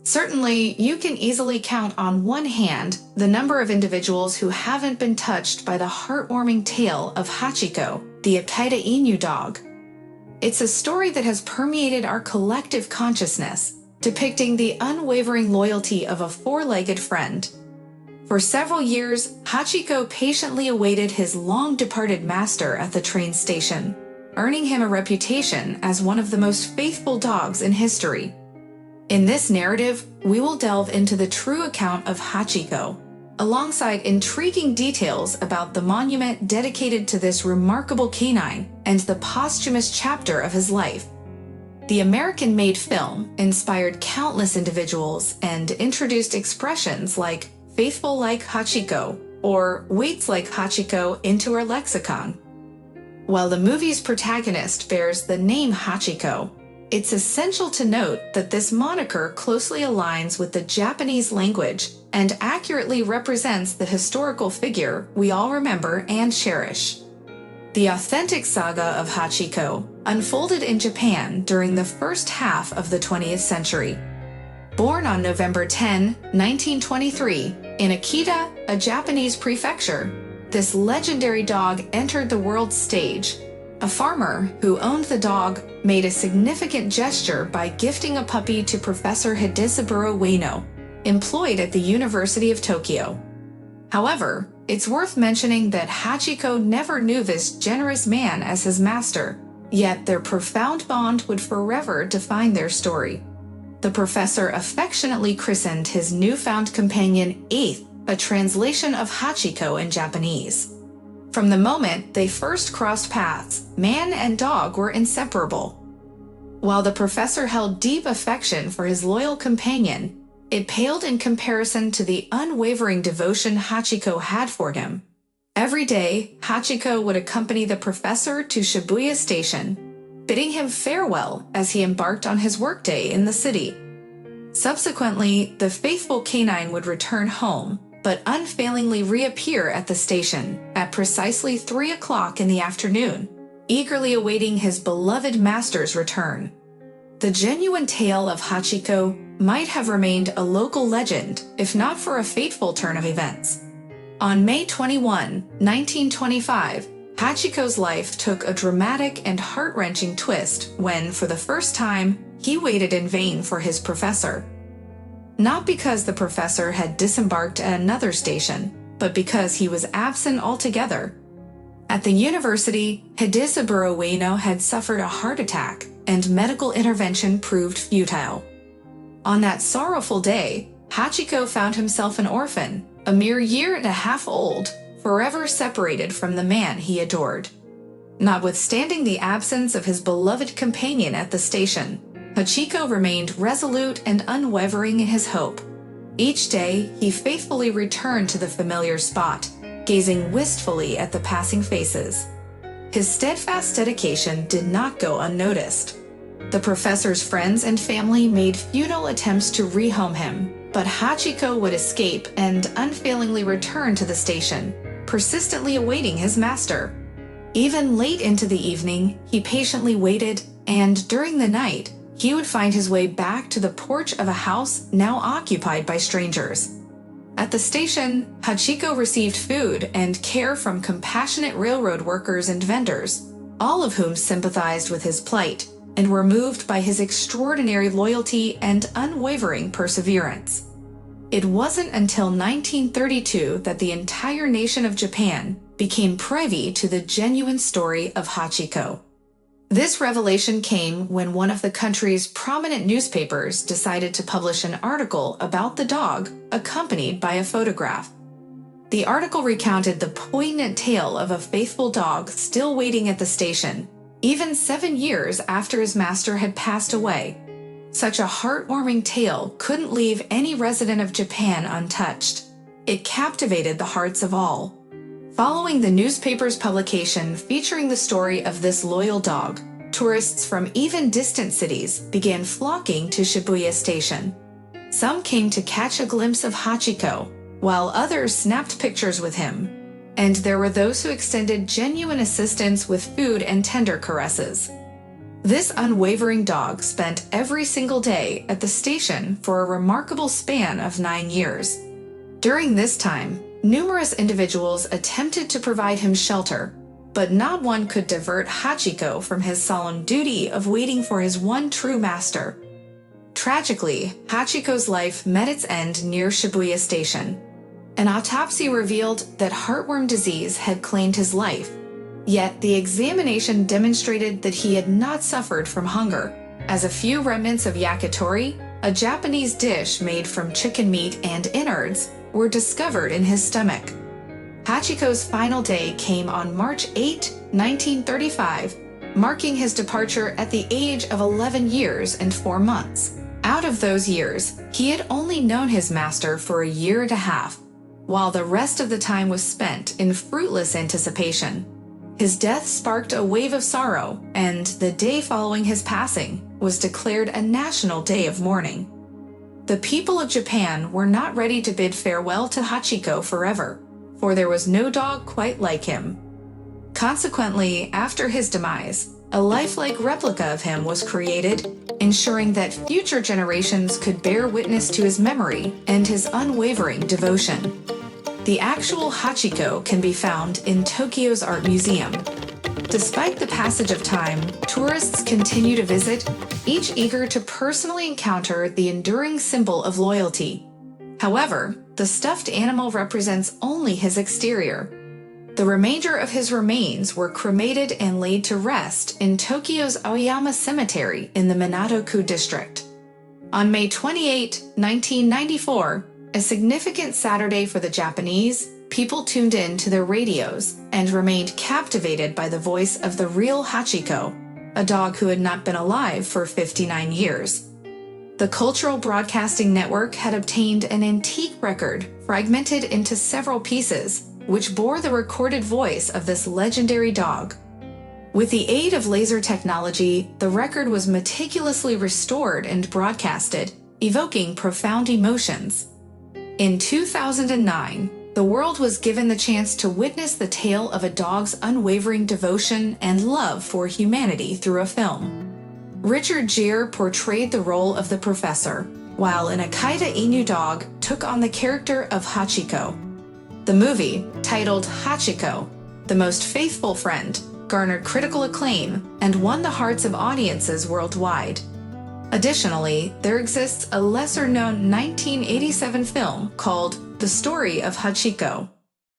Certainly, you can easily count on one hand the number of individuals who haven't been touched by the heartwarming tale of Hachiko, the Akita Inu dog. It's a story that has permeated our collective consciousness, depicting the unwavering loyalty of a four-legged friend. For several years, Hachiko patiently awaited his long-departed master at the train station, earning him a reputation as one of the most faithful dogs in history. In this narrative, we will delve into the true account of Hachiko, alongside intriguing details about the monument dedicated to this remarkable canine and the posthumous chapter of his life. The American-made film inspired countless individuals and introduced expressions like "faithful like Hachiko" or "waits like Hachiko" into our lexicon. While the movie's protagonist bears the name Hachiko, it's essential to note that this moniker closely aligns with the Japanese language and accurately represents the historical figure we all remember and cherish. The authentic saga of Hachiko unfolded in Japan during the first half of the 20th century. Born on November 10, 1923, in Akita, a Japanese prefecture, this legendary dog entered the world stage. A farmer who owned the dog made a significant gesture by gifting a puppy to Professor Hidesaburo Ueno, employed at the University of Tokyo. However, it's worth mentioning that Hachiko never knew this generous man as his master, yet their profound bond would forever define their story. The professor affectionately christened his newfound companion Eighth, a translation of Hachiko in Japanese. From the moment they first crossed paths, man and dog were inseparable. While the professor held deep affection for his loyal companion, it paled in comparison to the unwavering devotion Hachiko had for him. Every day, Hachiko would accompany the professor to Shibuya Station, bidding him farewell as he embarked on his workday in the city. Subsequently, the faithful canine would return home, but unfailingly reappear at the station at precisely 3 o'clock in the afternoon, eagerly awaiting his beloved master's return. The genuine tale of Hachiko might have remained a local legend if not for a fateful turn of events. On May 21, 1925, Hachiko's life took a dramatic and heart-wrenching twist when, for the first time, he waited in vain for his professor. Not because the professor had disembarked at another station, but because he was absent altogether. At the university, Hidesaburo Ueno had suffered a heart attack, and medical intervention proved futile. On that sorrowful day, Hachiko found himself an orphan, a mere year and a half old, forever separated from the man he adored. Notwithstanding the absence of his beloved companion at the station, Hachiko remained resolute and unwavering in his hope. Each day, he faithfully returned to the familiar spot, gazing wistfully at the passing faces. His steadfast dedication did not go unnoticed. The professor's friends and family made futile attempts to rehome him, but Hachiko would escape and unfailingly return to the station, persistently awaiting his master. Even late into the evening, he patiently waited, and during the night, he would find his way back to the porch of a house now occupied by strangers. At the station, Hachiko received food and care from compassionate railroad workers and vendors, all of whom sympathized with his plight and were moved by his extraordinary loyalty and unwavering perseverance. It wasn't until 1932 that the entire nation of Japan became privy to the genuine story of Hachiko. This revelation came when one of the country's prominent newspapers decided to publish an article about the dog, accompanied by a photograph. The article recounted the poignant tale of a faithful dog still waiting at the station, even 7 years after his master had passed away. Such a heartwarming tale couldn't leave any resident of Japan untouched. It captivated the hearts of all. Following the newspaper's publication featuring the story of this loyal dog, tourists from even distant cities began flocking to Shibuya Station. Some came to catch a glimpse of Hachiko, while others snapped pictures with him. And there were those who extended genuine assistance with food and tender caresses. This unwavering dog spent every single day at the station for a remarkable span of 9 years. During this time, numerous individuals attempted to provide him shelter, but not one could divert Hachiko from his solemn duty of waiting for his one true master. Tragically, Hachiko's life met its end near Shibuya Station. An autopsy revealed that heartworm disease had claimed his life, yet the examination demonstrated that he had not suffered from hunger, as a few remnants of yakitori, a Japanese dish made from chicken meat and innards, were discovered in his stomach. Hachiko's final day came on March 8, 1935, marking his departure at the age of 11 years and 4 months. Out of those years, he had only known his master for a year and a half, while the rest of the time was spent in fruitless anticipation. His death sparked a wave of sorrow, and the day following his passing was declared a national day of mourning. The people of Japan were not ready to bid farewell to Hachiko forever, for there was no dog quite like him. Consequently, after his demise, a lifelike replica of him was created, ensuring that future generations could bear witness to his memory and his unwavering devotion. The actual Hachiko can be found in Tokyo's Art Museum. Despite the passage of time, tourists continue to visit, each eager to personally encounter the enduring symbol of loyalty. However, the stuffed animal represents only his exterior. The remainder of his remains were cremated and laid to rest in Tokyo's Aoyama Cemetery in the Minato-ku district. On May 28, 1994, a significant Saturday for the Japanese, people tuned in to their radios and remained captivated by the voice of the real Hachiko, a dog who had not been alive for 59 years. The Cultural Broadcasting Network had obtained an antique record fragmented into several pieces, which bore the recorded voice of this legendary dog. With the aid of laser technology, the record was meticulously restored and broadcasted, evoking profound emotions. In 2009, the world was given the chance to witness the tale of a dog's unwavering devotion and love for humanity through a film. Richard Gere portrayed the role of the professor, while an Akita Inu dog took on the character of Hachiko. The movie, titled Hachiko, The Most Faithful Friend, garnered critical acclaim and won the hearts of audiences worldwide. Additionally, there exists a lesser-known 1987 film called The Story of Hachiko.